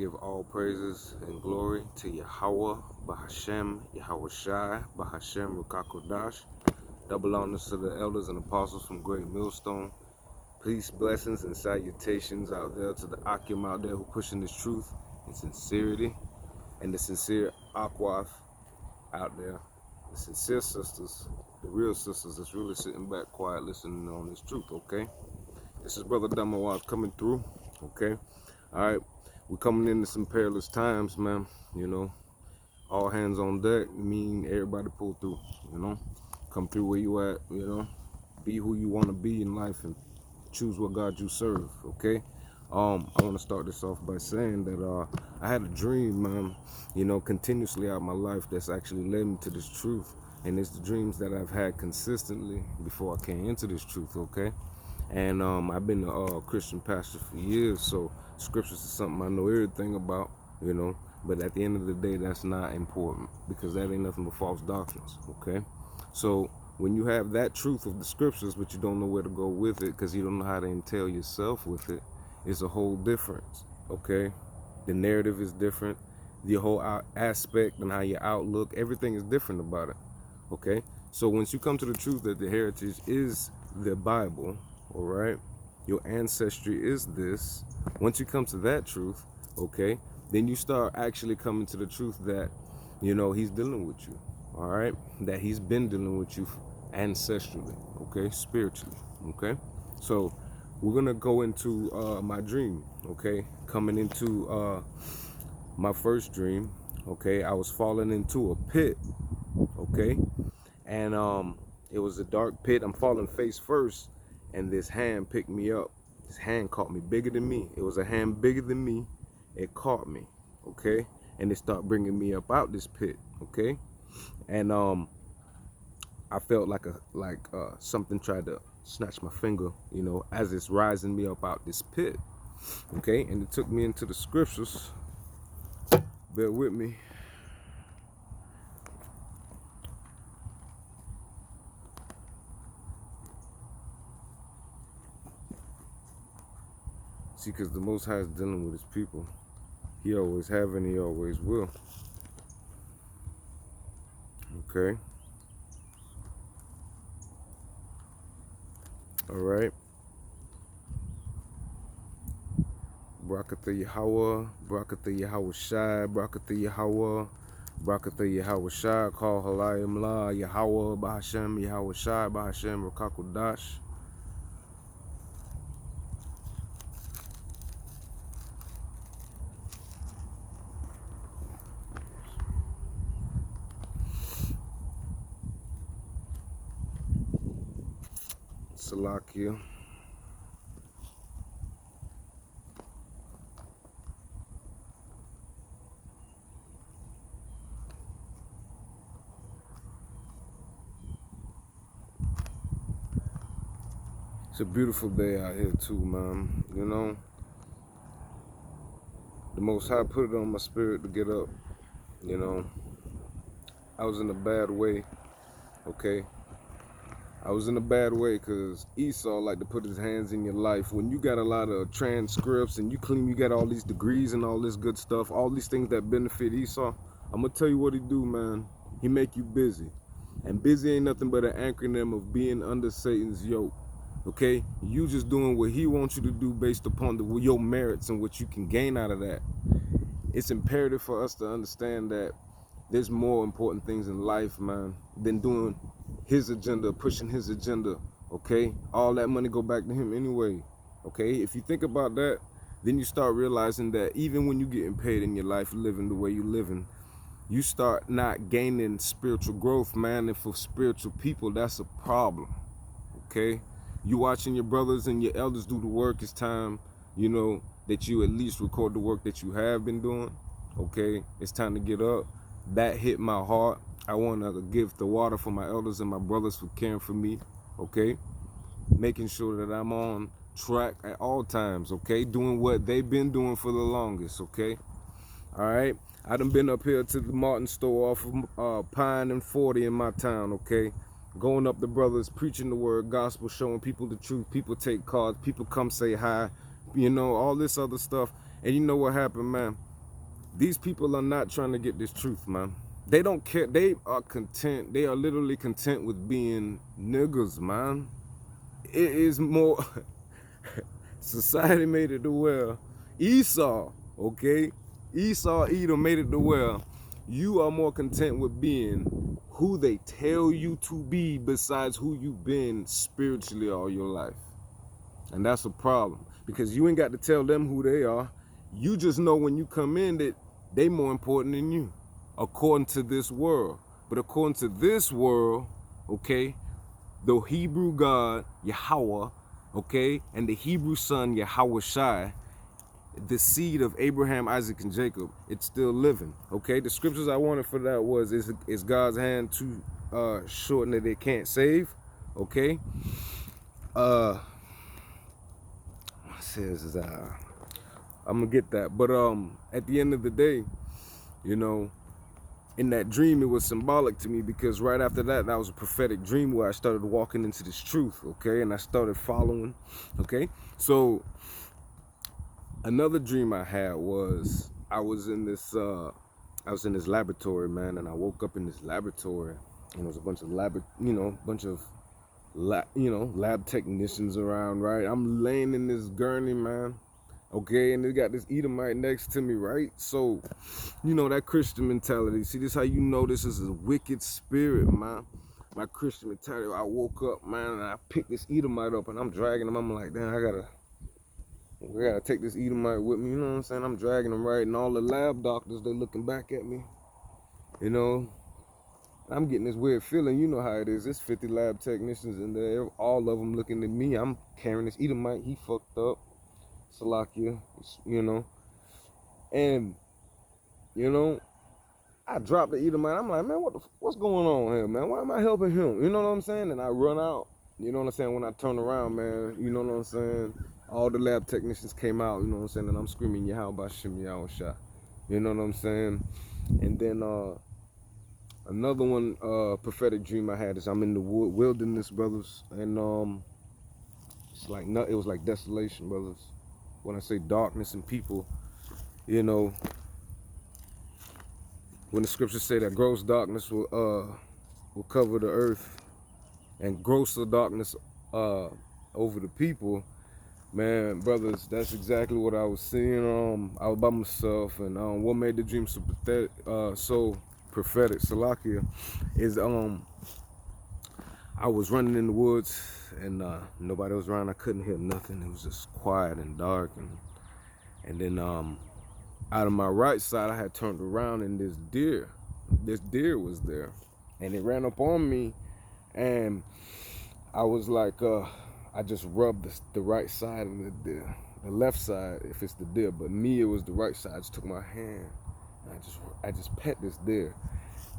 give all praises and glory to Yahweh, Bahashem, Yahweh Shai, Bahashem, Rukakodash. Double honors to the elders and apostles from Great Millstone. Peace, blessings, and salutations out there to the Akim out there who pushing this truth and sincerity, and the sincere Aquath out there, the sincere sisters, the real sisters that's really sitting back quiet listening on this truth, okay? This is Brother Damawaz coming through, okay? All right, we're coming into some perilous times, man. You know, all hands on deck mean everybody pull through, you know? Come through where you at, you know? Be who you want to be in life and choose what God you serve, okay? I want to start this off by saying that I had a dream, man, you know, continuously out my life that's actually led me to this truth. And it's the dreams that I've had consistently before I came into this truth, okay? And I've been a Christian pastor for years, so scriptures is something I know everything about, you know. But at the end of the day, that's not important because that ain't nothing but false doctrines, okay? So when you have that truth of the scriptures, but you don't know where to go with it because you don't know how to entail yourself with it, it's a whole difference, okay? The narrative is different. The whole aspect and how your outlook, everything is different about it, okay? So once you come to the truth that the heritage is the Bible, all right, your ancestry is this. Once you come to that truth, okay, then you start actually coming to the truth that, you know, he's dealing with you, all right, that he's been dealing with you ancestrally, okay, spiritually, okay. So we're gonna go into my dream, okay. Coming into my first dream, okay, I was falling into a pit, okay, and it was a dark pit. I'm falling face first, and this hand picked me up. This hand caught me, bigger than me. It was a hand bigger than me. It caught me, okay, and it started bringing me up out this pit, okay, and I felt like something tried to snatch my finger, you know, as it's rising me up out this pit, okay, and it took me into the scriptures. Bear with me. See, because the Most High is dealing with his people. He always have and he always will. Okay. All right. Barakatha Yahweh, Barakatha Yahweh Shai, Barakatha Yahweh, Barakatha Yahweh Shai, Call Halayim La, Yahweh, Bahashem, Yahweh Shai, Bahashem, Rakakudash. Salakia. It's a beautiful day out here too, man. You know, the Most High put it on my spirit to get up. You know, I was in a bad way, okay? I was in a bad way because Esau like to put his hands in your life. When you got a lot of transcripts and you claim you got all these degrees and all this good stuff, all these things that benefit Esau, I'm going to tell you what he do, man. He make you busy. And busy ain't nothing but an acronym of being under Satan's yoke, okay? You just doing what he wants you to do based upon your merits and what you can gain out of that. It's imperative for us to understand that there's more important things in life, man, than doing his agenda, pushing his agenda, okay? All that money go back to him anyway, okay? If you think about that, then you start realizing that even when you're getting paid in your life, living the way you're living, you start not gaining spiritual growth, man, and for spiritual people, that's a problem, okay? You watching your brothers and your elders do the work, it's time, you know, that you at least record the work that you have been doing, okay? It's time to get up. That hit my heart. I want to give the water for my elders and my brothers for caring for me, okay? Making sure that I'm on track at all times, okay? Doing what they've been doing for the longest, okay? All right? I done been up here to the Martin store off of Pine and 40 in my town, okay? Going up the brothers, preaching the word, gospel, showing people the truth. People take cards, people come say hi, you know, all this other stuff. And you know what happened, man? These people are not trying to get this truth, man. They don't care. They are content. They are literally content with being niggas, man. It is more society made it to where Esau, okay? Esau, Edom made it to where you are more content with being who they tell you to be besides who you've been spiritually all your life. And that's a problem because you ain't got to tell them who they are. You just know when you come in that they more important than you, according to this world. But according to this world, okay, the Hebrew God, Yahweh, okay, and the Hebrew son, Yahweh Shai, the seed of Abraham, Isaac, and Jacob, it's still living, okay? The scriptures I wanted for that was, is God's hand too shortened that it can't save, okay? Says I'm gonna get that, but at the end of the day, you know, in that dream it was symbolic to me because right after that was a prophetic dream where I started walking into this truth, okay, and I started following, okay. So another dream I had was I was in this laboratory, man, and I woke up in this laboratory and there was a bunch of lab technicians around, right? I'm laying in this gurney, man. Okay, and they got this Edomite next to me, right? So, you know, that Christian mentality. See, this how you know this is a wicked spirit, man. My Christian mentality. I woke up, man, and I picked this Edomite up, and I'm dragging him. I'm like, damn, I gotta take this Edomite with me. You know what I'm saying? I'm dragging him, right? And all the lab doctors, they looking back at me. You know, I'm getting this weird feeling. You know how it is. There's 50 lab technicians in there. All of them looking at me. I'm carrying this Edomite. He fucked up. Salakia, you know, and you know, I dropped the Edomite. I'm like, man, what's going on here, man? Why am I helping him? You know what I'm saying? And I run out. You know what I'm saying? When I turn around, man, you know what I'm saying? All the lab technicians came out. You know what I'm saying? And I'm screaming, Yahweh Shem Yahweh Shah. You know what I'm saying? And then another one, prophetic dream I had is I'm in the wilderness, brothers, and it's like it was like desolation, brothers. When I say darkness and people, you know, when the scriptures say that gross darkness will cover the earth and grosser darkness over the people, man, brothers, that's exactly what I was seeing. I was by myself, and what made the dream so prophetic, Salakia, is I was running in the woods and nobody was around. I couldn't hear nothing. It was just quiet and dark, and then out of my right side I had turned around and this deer was there, and it ran up on me, and I was like I just rubbed the right side of the deer, the left side if it's the deer, but me, it was the right side. I just took my hand and I just pet this deer,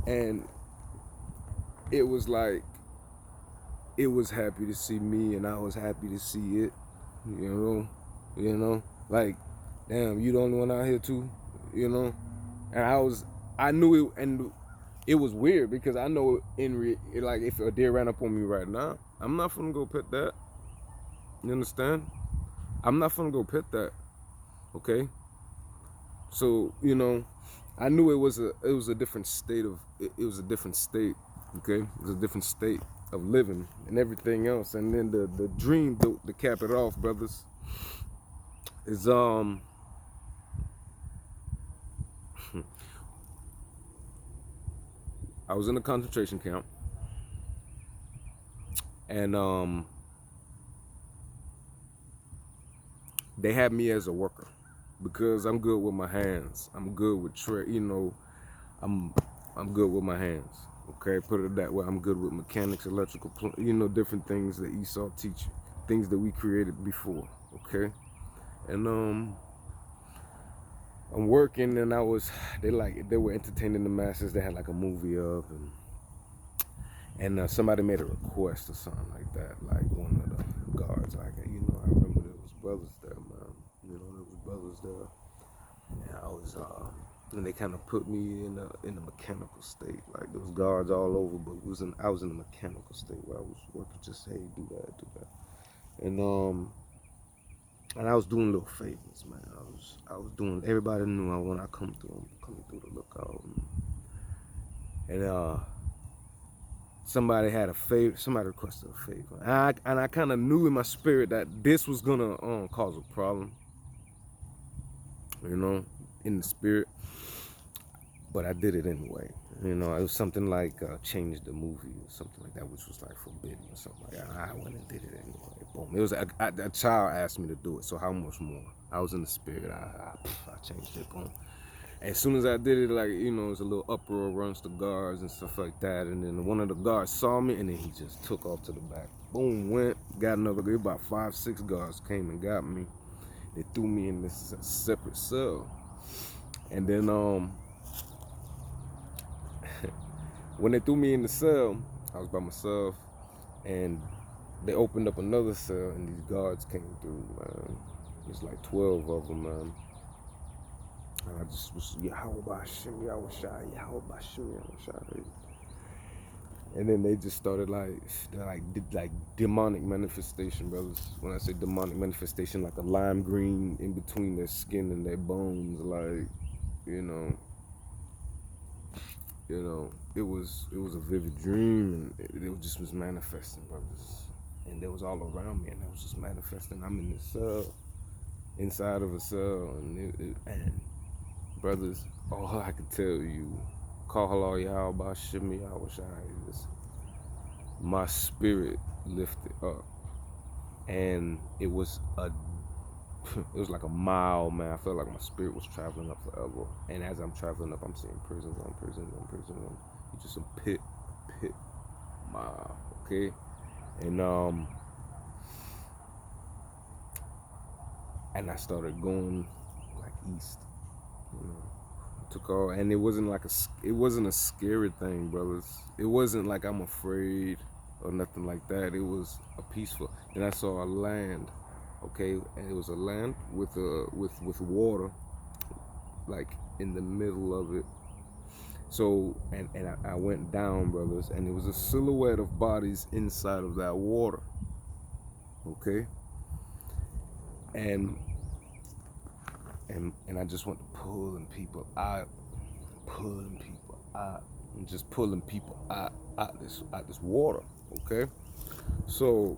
and it was like it was happy to see me and I was happy to see it, you know, like, damn, you the only one out here too, you know. And I knew it, and it was weird because I know like if a deer ran up on me right now, I'm not gonna go pet that. You understand? I'm not gonna go pet that. Okay. So, you know, I knew it was a different state of it was a different state. Okay, it was a different state of living and everything else. And then the dream to cap it off, brothers, is I was in a concentration camp, and they had me as a worker because I'm good with my hands. I'm good with I'm good with my hands. Okay, put it that way. I'm good with mechanics, electrical, different things that Esau teach you, things that we created before. Okay, and I'm working, and they were entertaining the masses. They had like a movie of, and somebody made a request or something like that, like one of the guards. Like, I remember there was brothers there, man. There was brothers there, and I was and they kind of put me in a mechanical state. Like there was guards all over, but I was in a mechanical state where I was working, just, hey, do that, and And I was doing little favors, man. I was doing. Everybody knew when I coming through the lookout, and somebody had a favor. Somebody requested a favor, and I kind of knew in my spirit that this was gonna cause a problem, you know, in the spirit. But I did it anyway. You know, it was something like change the movie or something like that, which was like forbidden or something like that. I went and did it anyway. Boom. It was a child asked me to do it, so how much more? I was in the spirit. I changed it. Boom. As soon as I did it, like, you know, it was a little uproar runs the guards and stuff like that. And then one of the guards saw me, and then he just took off to the back. Boom, went, got another, about 5, 6 guards came and got me. They threw me in this separate cell. And then when they threw me in the cell, I was by myself, and they opened up another cell, and these guards came through, man. There's like 12 of them, man. And I just was, Yahweh Bashim, Yahweh Shai, Yahweh Bashim, Yahweh Shai. And then they just started like demonic manifestation, brothers. When I say demonic manifestation, like a lime green in between their skin and their bones, like, you know, it was a vivid dream, and it just was manifesting, brothers. And it was all around me, and it was just manifesting. I'm in this cell, inside of a cell, and brothers, all I could tell you, call halal Yahweh Bashim Yahweh Shai, is my spirit lifted up, and it was like a mile, man. I felt like my spirit was traveling up forever. And as I'm traveling up, I'm seeing prisons on prisons on prisons on. It's just a pit mile, okay? And I started going like east, you know. Took all, and it wasn't a scary thing, brothers. It wasn't like I'm afraid or nothing like that. It was a peaceful. And I saw a land, okay, and it was a land with water, like in the middle of it. So and I went down, brothers, and it was a silhouette of bodies inside of that water, okay. And I just went to pulling people out, and just pulling people out this water, okay. So,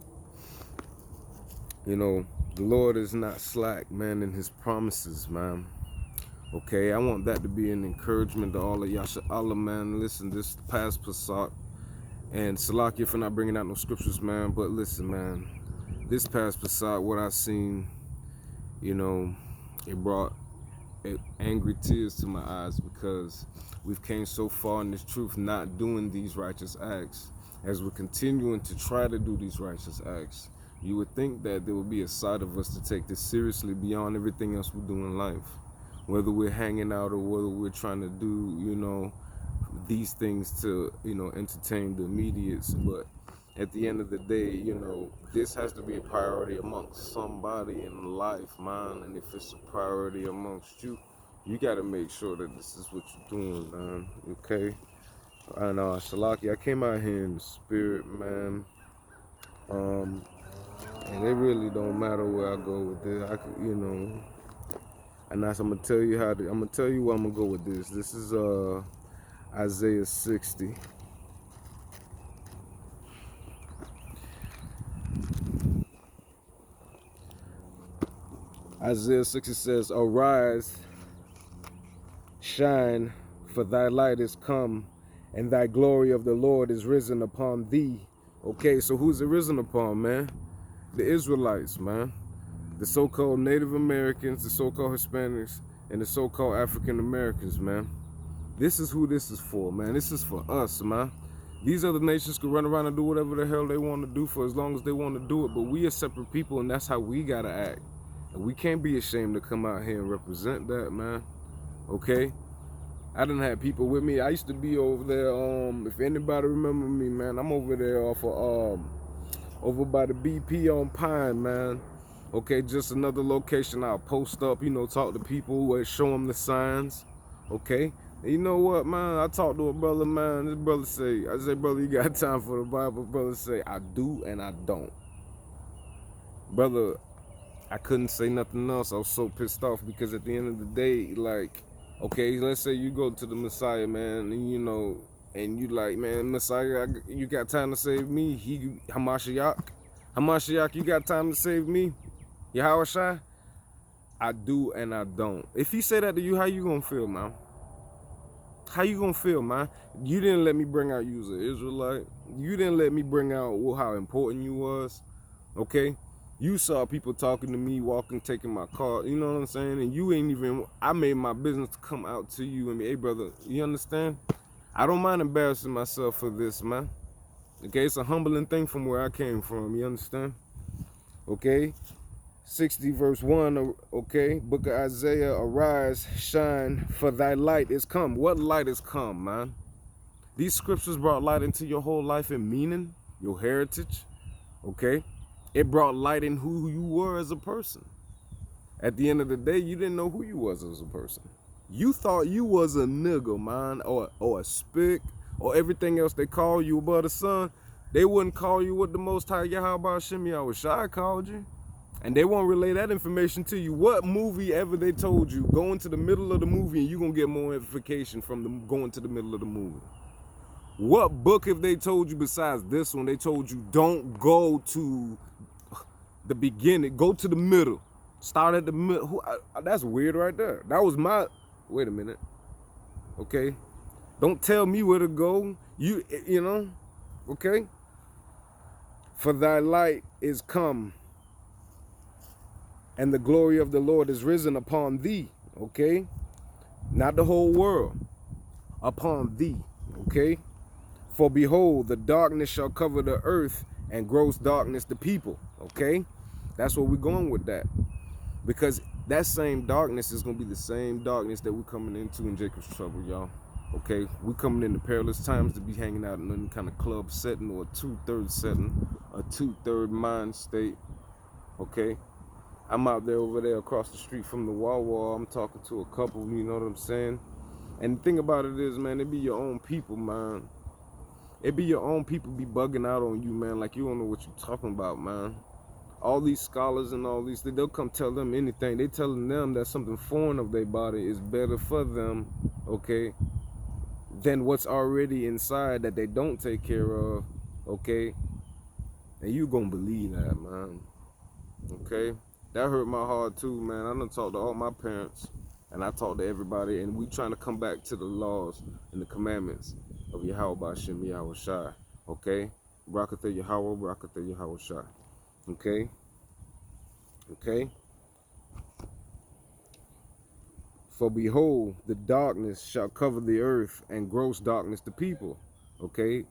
you know, the Lord is not slack, man, in his promises, man. Okay, I want that to be an encouragement to all of Yasha Allah, man. Listen, this past Passat, and Salakia for not bringing out no scriptures, man, but listen, man, this past Passat, what I seen, you know, it brought angry tears to my eyes, because we've came so far in this truth, not doing these righteous acts. As we're continuing to try to do these righteous acts, you would think that there would be a side of us to take this seriously beyond everything else we do in life, whether we're hanging out or whether we're trying to do, you know, these things to, you know, entertain the immediates. But at the end of the day, you know, this has to be a priority amongst somebody in life, man. And if it's a priority amongst you, you got to make sure that this is what you're doing, man. Okay? And Shalaki, I came out here in the spirit, man. And it really don't matter where I go with this. I could, you know. And that's, I'm gonna tell you where I'm gonna go with this. This is Isaiah 60. Isaiah 60 says, "Arise, shine, for thy light is come, and thy glory of the Lord is risen upon thee." Okay, so who's it risen upon, man? The Israelites, man. The so-called Native Americans, the so-called Hispanics, and the so-called African Americans, man. This is who this is for, man. This is for us, man. These other nations could run around and do whatever the hell they want to do for as long as they want to do it, but we are separate people, and that's how we gotta act. And we can't be ashamed to come out here and represent that, man. Okay? I done had people with me. I used to be over there, if anybody remember me, man, I'm over there off of, over by the BP on Pine, man. Okay, just another location. I'll post up, you know, talk to people, show them the signs. Okay? And you know what, man? I talked to a brother, man. This brother say, I say, brother, you got time for the Bible? Brother say, I do and I don't. Brother, I couldn't say nothing else. I was so pissed off because at the end of the day, like, okay, let's say you go to the Messiah, man, and you know, and you like, man, Messiah, you got time to save me? Hamashiach, you got time to save me? Yahweh Shai? I do and I don't. If he say that to you, how you gonna feel, man? How you gonna feel, man? You didn't let me bring out you as an Israelite. You didn't let me bring out how important you was. Okay? You saw people talking to me, walking, taking my car, you know what I'm saying? And you ain't even, I made my business to come out to you and be, hey brother, you understand? I don't mind embarrassing myself for this, man. Okay, it's a humbling thing from where I came from, you understand? Okay? 60 verse 1, okay? Book of Isaiah, arise, shine, for thy light is come. What light is come, man? These scriptures brought light into your whole life and meaning, your heritage, okay? It brought light in who you were as a person. At the end of the day, you didn't know who you was as a person. You thought you was a nigga, man, or a spick, or everything else they call you above the sun. They wouldn't call you what the Most High Yahweh Shem Yahweh Shai called you. And they won't relay that information to you. What movie ever they told you, go into the middle of the movie and you're going to get more edification from them going to the middle of the movie? What book have they told you besides this one? They told you don't go to the beginning, go to the middle. Start at the middle. That's weird right there. That was my, wait a minute. Okay. Don't tell me where to go. You know, okay. For thy light is come, and the glory of the Lord is risen upon thee. Okay. Not the whole world. Upon thee. Okay. For behold, the darkness shall cover the earth, and gross darkness the people. Okay. That's where we're going with that. Because that same darkness is going to be the same darkness that we're coming into in Jacob's trouble, y'all. Okay? We're coming into perilous times to be hanging out in any kind of club setting or a 2/3 setting, a 2/3 mind state. Okay? I'm out there over there across the street from the Wawa. I'm talking to a couple, you know what I'm saying? And the thing about it is, man, it be your own people, man. It be your own people be bugging out on you, man, like you don't know what you're talking about, man. All these scholars and all these, they'll come tell them anything. They telling them that something foreign of their body is better for them, okay, than what's already inside that they don't take care of, okay? And you gonna believe that, man, okay? That hurt my heart too, man. I done talked to all my parents, and I talked to everybody, and we trying to come back to the laws and the commandments of Yahweh Ba'Shem Yahweh Shai, okay? Barakatah Yahweh, Barakatah Yahweh Shai. Okay? Okay? For behold, the darkness shall cover the earth, and gross darkness the people. Okay?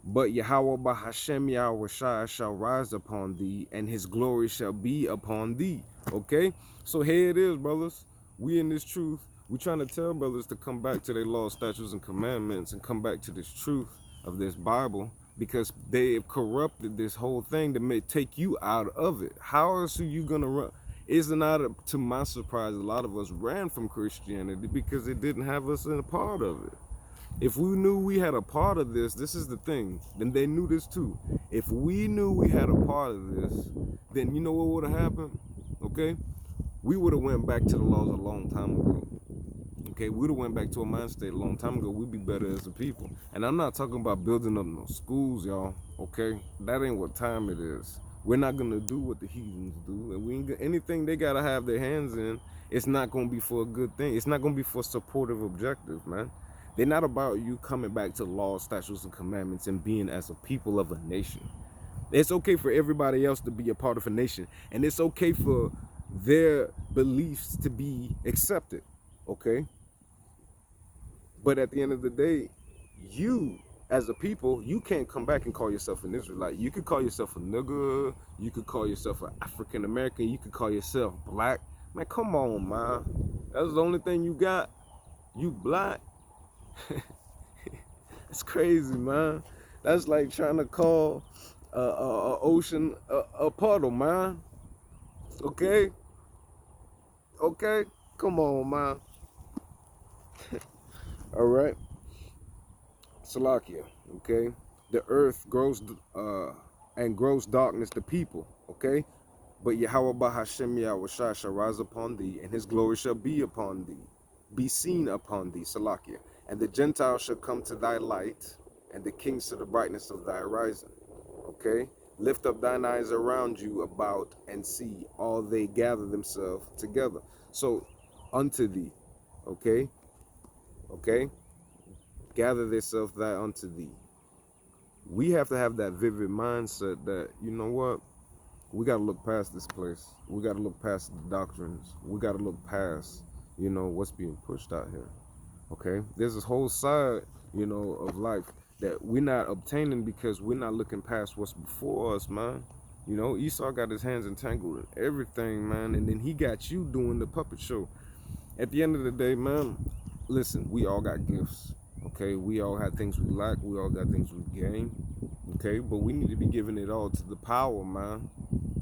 But Yahweh Bahashem Yahweh Shai shall rise upon thee, and his glory shall be upon thee. Okay? So here it is, brothers. We in this truth. We trying to tell brothers to come back to their laws, statutes, and commandments, and come back to this truth of this Bible, because they have corrupted this whole thing to take you out of it. How else are you gonna run? Isn't that, to my surprise, a lot of us ran from Christianity because it didn't have us in a part of it. If we knew we had a part of this, this is the thing, then they knew this too. If we knew we had a part of this, then you know what would have happened? Okay? We would have went back to the laws a long time ago. Okay, we would have went back to a mind state a long time ago. We'd be better as a people. And I'm not talking about building up no schools, y'all. Okay, that ain't what time it is. We're not gonna do what the heathens do, and we ain't got anything they gotta have their hands in. It's not gonna be for a good thing. It's not gonna be for supportive objective, man. They're not about you coming back to laws, statutes, and commandments and being as a people of a nation. It's okay for everybody else to be a part of a nation, and it's okay for their beliefs to be accepted. Okay. But at the end of the day, you, as a people, you can't come back and call yourself an Israelite. You could call yourself a nigger. You could call yourself an African American. You could call yourself black. Man, come on, man. That's the only thing you got. You black. It's crazy, man. That's like trying to call a ocean a puddle, man. Okay? Okay? Come on, man. All right? Salakia, okay? The earth grows and gross darkness to people, okay? But Yahweh Bahashem Yahushua shall rise upon thee, and his glory shall be upon thee, be seen upon thee, Salakia. And the Gentiles shall come to thy light, and the kings to the brightness of thy rising. Okay? Lift up thine eyes around you about, and see all they gather themselves together. So, unto thee, okay? Okay? Gather themselves that unto thee. We have to have that vivid mindset that, you know what? We got to look past this place. We got to look past the doctrines. We got to look past, you know, what's being pushed out here. Okay? There's this whole side, you know, of life that we're not obtaining because we're not looking past what's before us, man. You know, Esau got his hands entangled in everything, man, and then he got you doing the puppet show. At the end of the day, man, listen, we all got gifts. Okay, we all have things we lack. We all got things we gain. Okay, but we need to be giving it all to the power, man.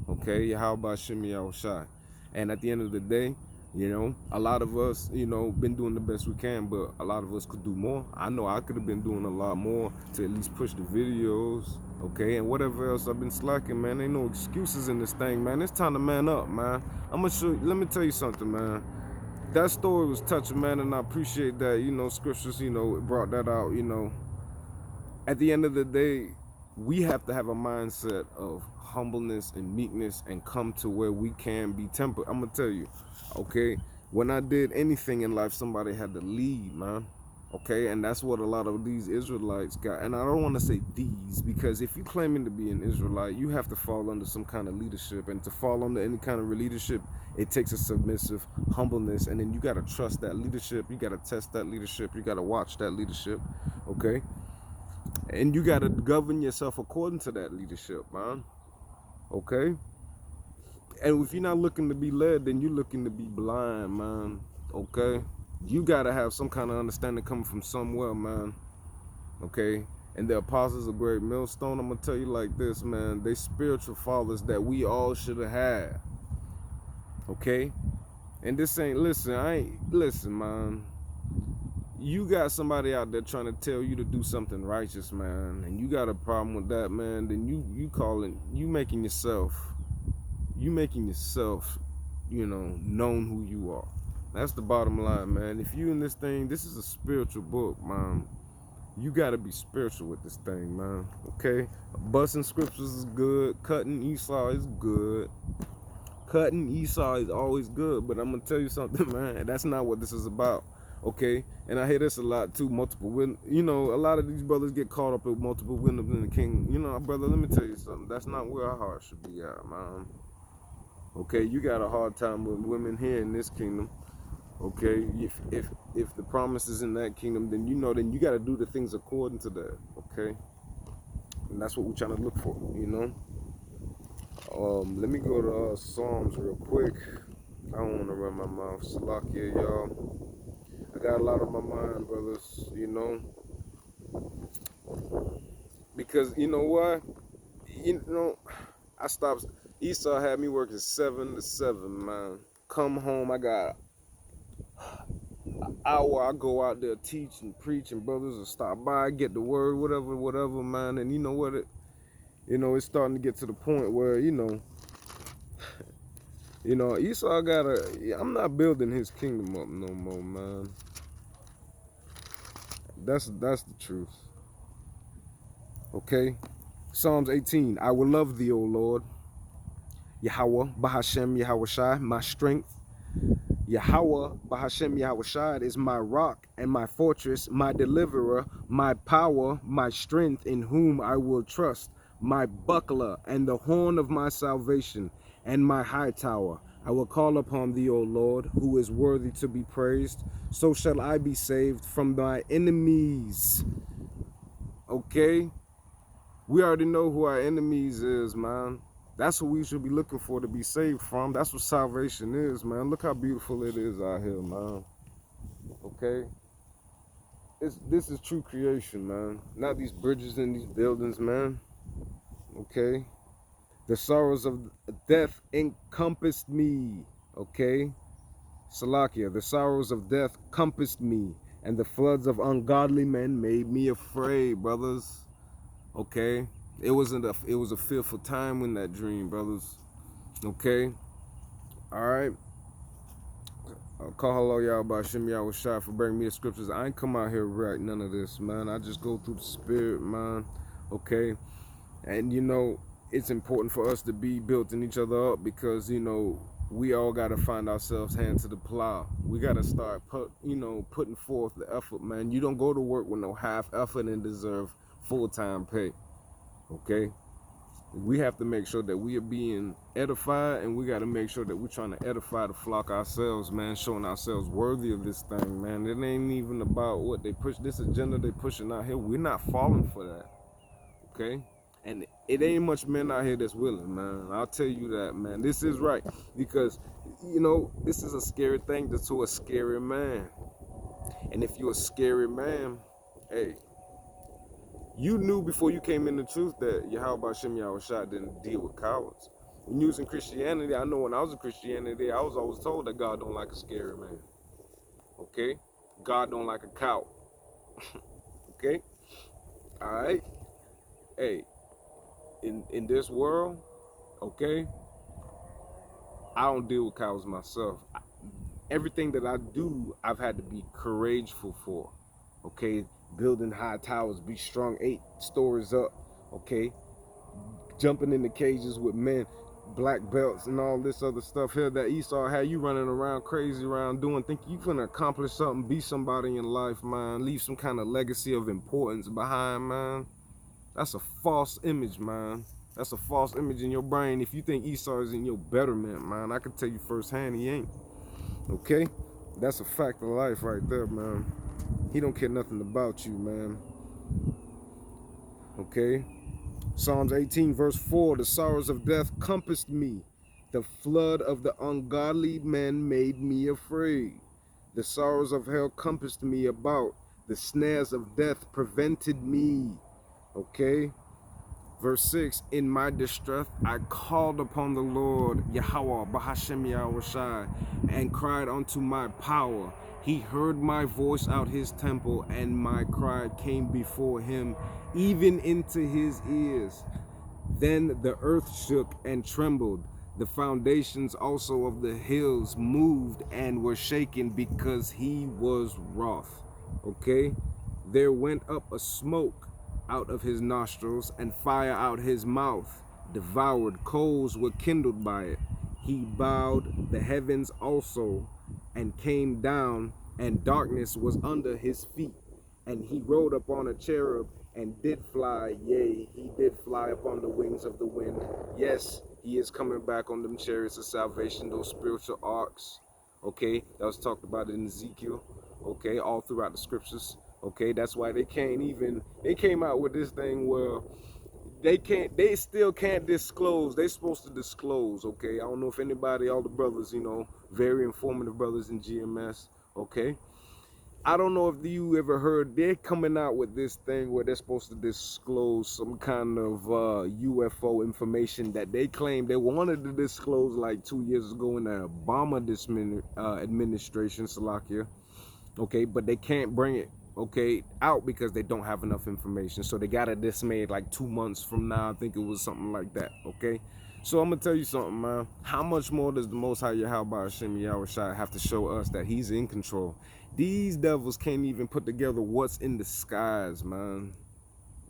Okay, how about Shimmy Yahushai? And at the end of the day, you know, a lot of us, you know, been doing the best we can, but a lot of us could do more. I know I could have been doing a lot more to at least push the videos, okay, and whatever else I've been slacking, man. Ain't no excuses in this thing, man. It's time to man up, man. I'm gonna show you, let me tell you something, man. That story was touching, man, and I appreciate that, you know, scriptures, you know, brought that out, you know. At the end of the day, we have to have a mindset of humbleness and meekness and come to where we can be tempered. I'm going to tell you, okay, when I did anything in life, somebody had to lead, man. Okay, and that's what a lot of these Israelites got. And I don't want to say these, because if you're claiming to be an Israelite, you have to fall under some kind of leadership. And to fall under any kind of leadership, it takes a submissive humbleness. And then you got to trust that leadership. You got to test that leadership. You got to watch that leadership, okay? And you got to govern yourself according to that leadership, man, okay? And if you're not looking to be led, then you're looking to be blind, man, okay? You got to have some kind of understanding coming from somewhere, man, okay? And the apostles of Great Millstone, I'm going to tell you like this, man. They spiritual fathers that we all should have had, okay? And this ain't, listen, man. You got somebody out there trying to tell you to do something righteous, man, and you got a problem with that, man, then you making yourself, you know, known who you are. That's the bottom line, man. If you in this thing, this is a spiritual book, man. You got to be spiritual with this thing, man, okay? Busting scriptures is good. Cutting Esau is good. Cutting Esau is always good, but I'm going to tell you something, man. That's not what this is about, okay? And I hear this a lot, too. Multiple win. You know, a lot of these brothers get caught up with multiple windows in the kingdom. You know, brother, let me tell you something. That's not where our heart should be at, man. Okay, you got a hard time with women here in this kingdom. Okay, if the promise is in that kingdom, then you know, then you got to do the things according to that. Okay, and that's what we're trying to look for. You know. Let me go to Psalms real quick. I don't want to run my mouth. Salakia, y'all. I got a lot on my mind, brothers. You know, because you know what? You know, I stopped. Esau had me working 7 to 7, man. Come home, I got an hour. I go out there, teach and preach, and brothers will stop by, get the word, whatever, man. And you know what? It's starting to get to the point where, Esau I'm not building his kingdom up no more, man. That's the truth. Okay? Psalms 18. I will love thee, O Lord. Yahweh, Bahashem, Yahushai, my strength. Yahweh, Bahashem, Yahushai is my rock and my fortress, my deliverer, my power, my strength, in whom I will trust, my buckler and the horn of my salvation, and my high tower. I will call upon thee, O Lord, who is worthy to be praised. So shall I be saved from my enemies. Okay? We already know who our enemies is, man. That's what we should be looking for to be saved from. That's what salvation is, man. Look how beautiful it is out here, man. Okay? This is true creation, man. Not these bridges and these buildings, man. Okay? The sorrows of death encompassed me. Okay? Salakia, the sorrows of death compassed me, and the floods of ungodly men made me afraid, brothers. Okay? It was a fearful time in that dream, brothers. Okay? Alright? Call hello y'all about Shem Yahweh for bringing me the scriptures. I ain't come out here to write none of this, man. I just go through the spirit, man. Okay? And you know, it's important for us to be building each other up because, you know, we all got to find ourselves hand to the plow. We got to start putting forth the effort, man. You don't go to work with no half effort and deserve full-time pay. Okay? We have to make sure that we are being edified, and we got to make sure that we're trying to edify the flock ourselves, man, showing ourselves worthy of this thing, man. It ain't even about what they push, this agenda they pushing out here. We're not falling for that, okay? And it ain't much men out here that's willing, man. I'll tell you that, man. This is right, because, you know, this is a scary thing to a scary man. And if you're a scary man, hey, you knew before you came in the truth that Yahweh Shem Yahushua didn't deal with cowards. When you was in Christianity, I know when I was in Christianity, I was always told that God don't like a scary man. Okay? God don't like a coward. Okay? Alright? Hey, in this world, okay, I don't deal with cowards myself. Everything that I do, I've had to be courageful for. Okay? Building high towers, be strong 8 stories up. Okay? Jumping in the cages with men, black belts and all this other stuff here that Esau had you running around crazy around doing, think you can accomplish something, be somebody in life, man, leave some kind of legacy of importance behind, man. That's a false image, man. That's a false image in your brain. If you think Esau is in your betterment, man, I can tell you firsthand he ain't. Okay? That's a fact of life right there, man. He don't care nothing about you, man. Okay? Psalms 18 verse 4, the sorrows of death compassed me. The flood of the ungodly men made me afraid. The sorrows of hell compassed me about. The snares of death prevented me. Okay? Verse 6, in my distress I called upon the Lord, Yahweh, Bahashem Yahushai, and cried unto my power. He heard my voice out his temple, and my cry came before him, even into his ears. Then the earth shook and trembled. The foundations also of the hills moved and were shaken because he was wroth. Okay? There went up a smoke out of his nostrils, and fire out his mouth. Devoured coals were kindled by it. He bowed the heavens also, and came down, and darkness was under his feet. And he rode upon a cherub, and did fly, yea, he did fly upon the wings of the wind. Yes, he is coming back on them chariots of salvation, those spiritual arcs. Okay, that was talked about in Ezekiel. Okay, all throughout the scriptures. Okay, that's why they came out with this thing where they still can't disclose. They're supposed to disclose. Okay, I don't know if anybody, all the brothers, you know, very informative brothers in GMS. Okay, I don't know if you ever heard, they're coming out with this thing where they're supposed to disclose some kind of UFO information that they claim they wanted to disclose like 2 years ago in the Obama administration, Salakia. Okay, but they can't bring it, okay, out because they don't have enough information. So they got it dismayed like 2 months from now. I think it was something like that, okay? So I'm going to tell you something, man. How much more does the Most High Yahweh Hashem Yahushua have to show us that he's in control? These devils can't even put together what's in the skies, man,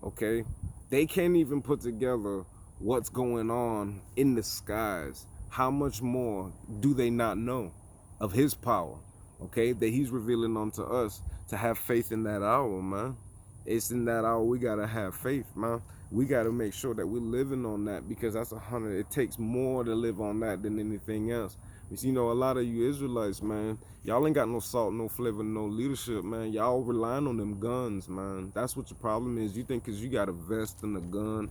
okay? They can't even put together what's going on in the skies. How much more do they not know of his power? Okay, that he's revealing unto us to have faith in that hour, man. It's in that hour we gotta have faith, man. We gotta make sure that we're living on that, because that's 100. It takes more to live on that than anything else. Because, you know, a lot of you Israelites, man, y'all ain't got no salt, no flavor, no leadership, man. Y'all relying on them guns, man. That's what your problem is. You think because you got a vest and a gun,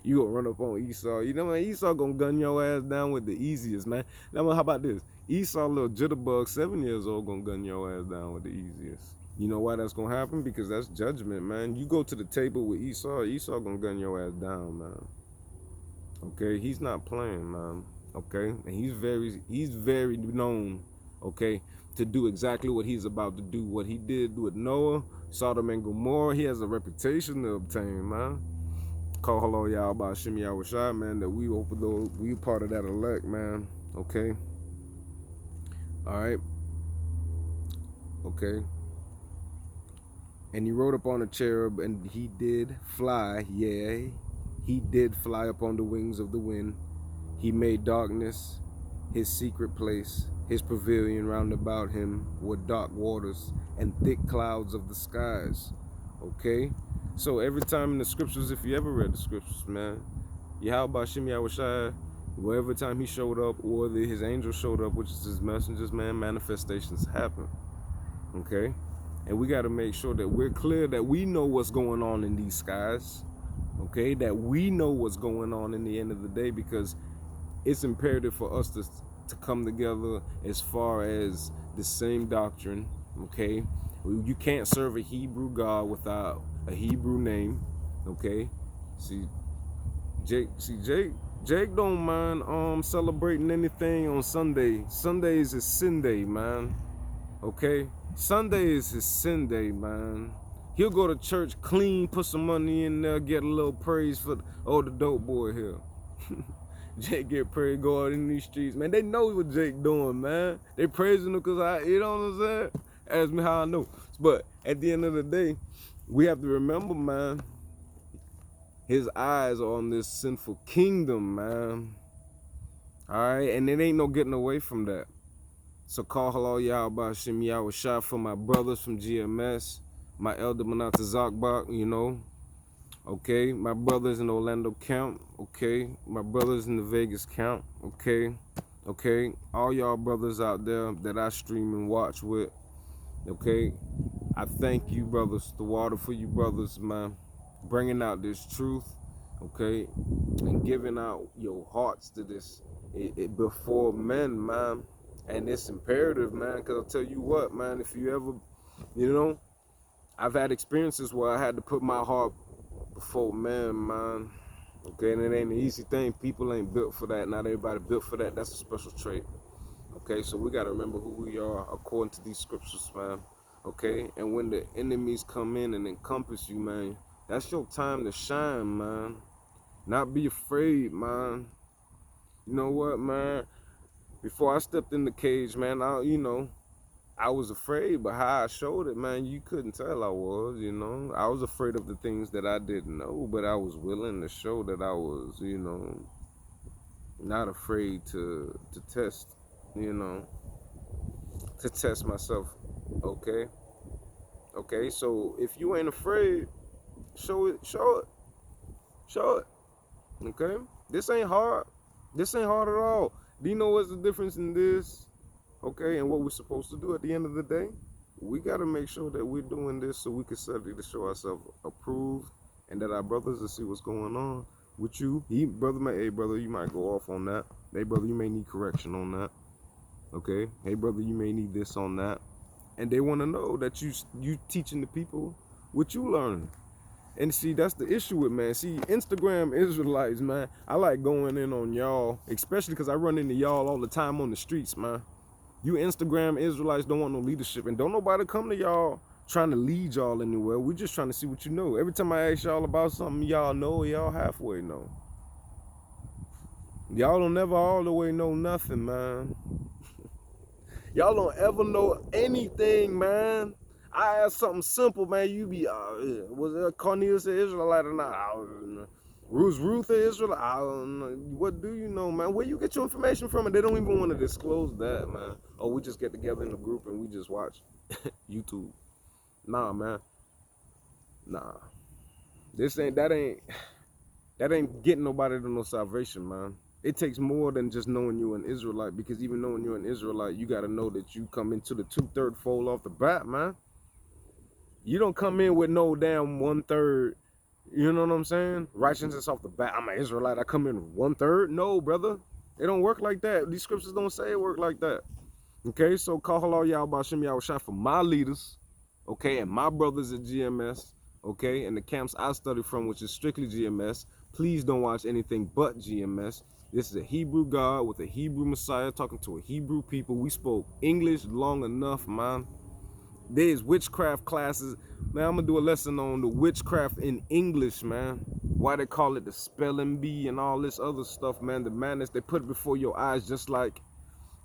you gonna run up on Esau. You know, man, Esau gonna gun your ass down with the easiest, man. Now, how about this? Esau, little jitterbug, 7 years old, gonna gun your ass down with the easiest. You know why that's gonna happen? Because that's judgment, man. You go to the table with Esau, Esau gonna gun your ass down, man. Okay, he's not playing, man. Okay, and he's very known, okay, to do exactly what he's about to do. What he did with Noah, Sodom and Gomorrah, he has a reputation to obtain, man. Call hello y'all about Shimmy Awashai, man, that we part of that elect, man. Okay. Alright. Okay. And he rode up on a cherub, and he did fly, yea, he did fly upon the wings of the wind. He made darkness his secret place. His pavilion round about him were dark waters and thick clouds of the skies. Okay? So every time in the scriptures, if you ever read the scriptures, man, Yahweh Shimei Awashai, wherever time he showed up, or his angel showed up, which is his messengers, man, manifestations happen. Okay? And we got to make sure that we're clear that we know what's going on in these skies. Okay? That we know what's going on in the end of the day, because it's imperative for us to come together as far as the same doctrine. Okay? You can't serve a Hebrew God without a Hebrew name. Okay? Jake don't mind celebrating anything on Sunday. Sundays is sin day, man. Okay? Sunday is his sin day, man. He'll go to church clean, put some money in there, get a little praise for the dope boy here. Jake get praise, go out in these streets, man. They know what Jake doing, man. They praising him because you know what I'm saying? Ask me how I know. But at the end of the day, we have to remember, man, his eyes are on this sinful kingdom, man. All right, and it ain't no getting away from that. So call hello Yahweh Shimei Awashai for my brothers from GMS, my elder Manata Zakbak, you know. Okay, my brothers in Orlando camp, okay, my brothers in the Vegas camp, okay, all y'all brothers out there that I stream and watch with, okay, I thank you, brothers, the water for you brothers, man, bringing out this truth, okay, and giving out your hearts to this before men, man, and it's imperative, man, because I'll tell you what, man, if you ever, you know, I've had experiences where I had to put my heart before man, okay, and it ain't an easy thing. People ain't built for that. Not everybody built for that. That's a special trait. Okay, so we got to remember who we are according to these scriptures, man. Okay, and when the enemies come in and encompass you, man, that's your time to shine, man. Not be afraid, man. You know what, man? Before I stepped in the cage, man, I was afraid, but how I showed it, man, you couldn't tell I was, you know. I was afraid of the things that I didn't know, but I was willing to show that I was, you know, not afraid to test, you know, to test myself, okay? Okay, so if you ain't afraid, show it, okay? This ain't hard at all. Do you know what's the difference in this? Okay, and what we're supposed to do at the end of the day, we got to make sure that we're doing this so we can study to show ourselves approved, and that our brothers will see what's going on with you. Hey, brother, you might go off on that. Hey, brother, you may need correction on that. Okay, hey, brother, you may need this on that. And they want to know that you teaching the people what you learning. And see, that's the issue with, man. See, Instagram Israelites, man, I like going in on y'all, especially because I run into y'all all the time on the streets, man. You Instagram Israelites don't want no leadership, and don't nobody come to y'all trying to lead y'all anywhere. We just trying to see what you know. Every time I ask y'all about something, y'all know, y'all halfway know. Y'all don't never all the way know nothing, man. Y'all don't ever know anything, man. I ask something simple, man. You be, was it Cornelius an Israelite or not? I don't know. Ruth an Israelite? I don't know. What do you know, man? Where you get your information from? And they don't even want to disclose that, man. Oh, we just get together in a group and we just watch YouTube. Nah, man. Nah. That ain't getting nobody to no salvation, man. It takes more than just knowing you're an Israelite, because even knowing you're an Israelite, you got to know that you come into the 2/3 fold off the bat, man. You don't come in with no damn 1/3, you know what I'm saying? Righteousness off the bat. I'm an Israelite, I come in 1/3. No, brother. It don't work like that. These scriptures don't say it work like that. Okay, so call hello Yahweh Shimei Awashai for my leaders, okay, and my brothers at GMS, okay, and the camps I study from, which is strictly GMS. Please don't watch anything but GMS. This is a Hebrew God with a Hebrew Messiah talking to a Hebrew people. We spoke English long enough, man. There's witchcraft classes. Man, I'm going to do a lesson on the witchcraft in English, man. why they call it the spelling bee and all this other stuff, man. The madness, they put it before your eyes, just like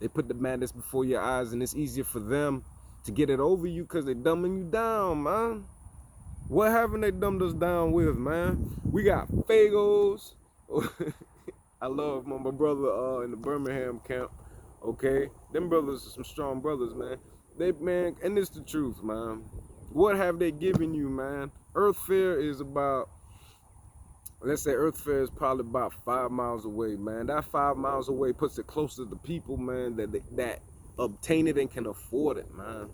they put the madness before your eyes, and it's easier for them to get it over you because they dumbing you down, man. What haven't they dumbed us down with, man? We got Fagos. I love my brother in the Birmingham camp. Okay, them brothers are some strong brothers, man. Man, and it's the truth, man. What have they given you, man? Earth Fair is about, let's say Earth Fair is probably about 5 miles away, man. That 5 miles away puts it closer to the people, man, that obtain it and can afford it, man.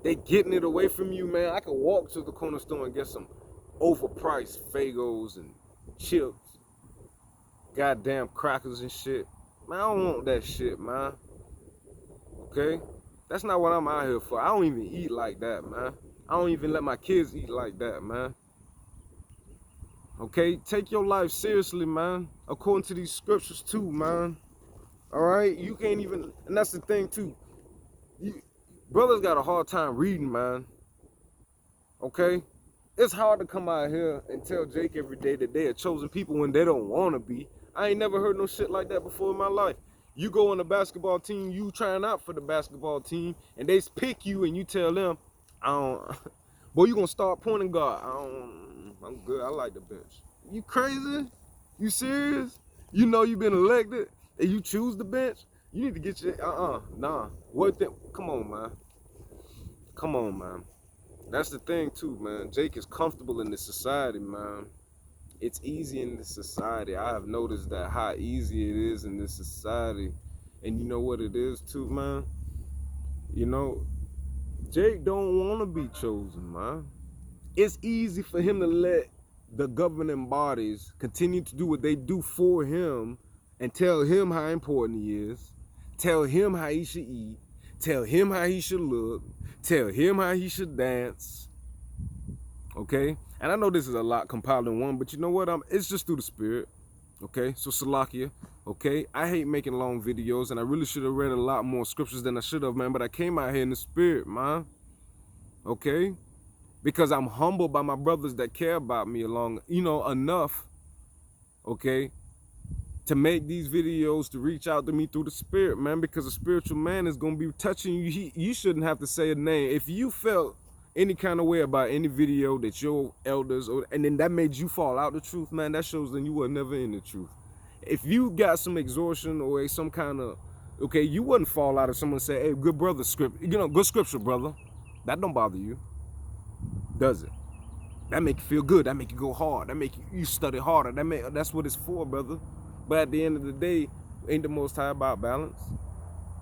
They getting it away from you, man. I could walk to the corner store and get some overpriced Fagos and chips, goddamn crackers and shit. Man, I don't want that shit, man. Okay? That's not what I'm out here for. I don't even eat like that, man. I don't even let my kids eat like that, man. Okay? Take your life seriously, man. According to these scriptures too, man. Alright? You can't even, and that's the thing too. Brothers got a hard time reading, man. Okay? It's hard to come out here and tell Jake every day that they are chosen people when they don't want to be. I ain't never heard no shit like that before in my life. You go on the basketball team, you trying out for the basketball team, and they pick you and you tell them, I don't, boy, you gonna start pointing guard. I'm good, I like the bench. You crazy? You serious? You know you been elected and you choose the bench? You need to get your, nah. What the, come on, man. Come on, man. That's the thing too, man. Jake is comfortable in this society, man. It's easy in this society. I have noticed that how easy it is in this society. And you know what it is too, man? You know, Jake don't want to be chosen, man. It's easy for him to let the governing bodies continue to do what they do for him and tell him how important he is, tell him how he should eat, tell him how he should look, tell him how he should dance. Okay? And I know this is a lot compiled in one, but you know what? It's just through the spirit. Okay? So Salakia. Okay? I hate making long videos, and I really should have read a lot more scriptures than I should have, man. But I came out here in the spirit, man. Okay? Because I'm humbled by my brothers that care about me enough. Okay? To make these videos, to reach out to me through the spirit, man. Because a spiritual man is going to be touching you. You shouldn't have to say a name. If you felt any kind of way about any video that your elders, and then that made you fall out the truth, man, that shows that you were never in the truth. If you got some exhortation or some kind of, okay, you wouldn't fall out if someone said, hey, good brother, good scripture, brother. That don't bother you, does it? That make you feel good. That make you go hard. That make you study harder. That's what it's for, brother. But at the end of the day, ain't the Most High about balance?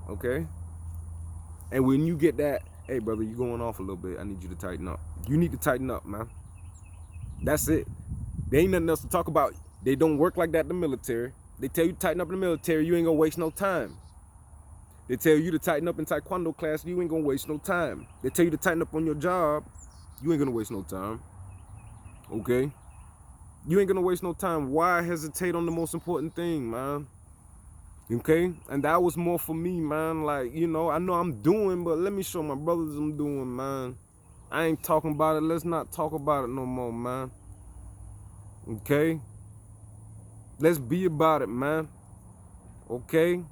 Okay? And when you get that, hey, brother, you going off a little bit. I need you to tighten up. You need to tighten up, man. That's it. There ain't nothing else to talk about. They don't work like that in the military. They tell you to tighten up in the military, you ain't gonna waste no time. They tell you to tighten up in Taekwondo class, you ain't gonna waste no time. They tell you to tighten up on your job, you ain't gonna waste no time. Okay? You ain't gonna waste no time. Why hesitate on the most important thing, man? Okay? And that was more for me, man. Like, you know, I know I'm doing, but let me show my brothers I'm doing, man. I ain't talking about it. Let's not talk about it no more, man. Okay? Let's be about it, man. Okay?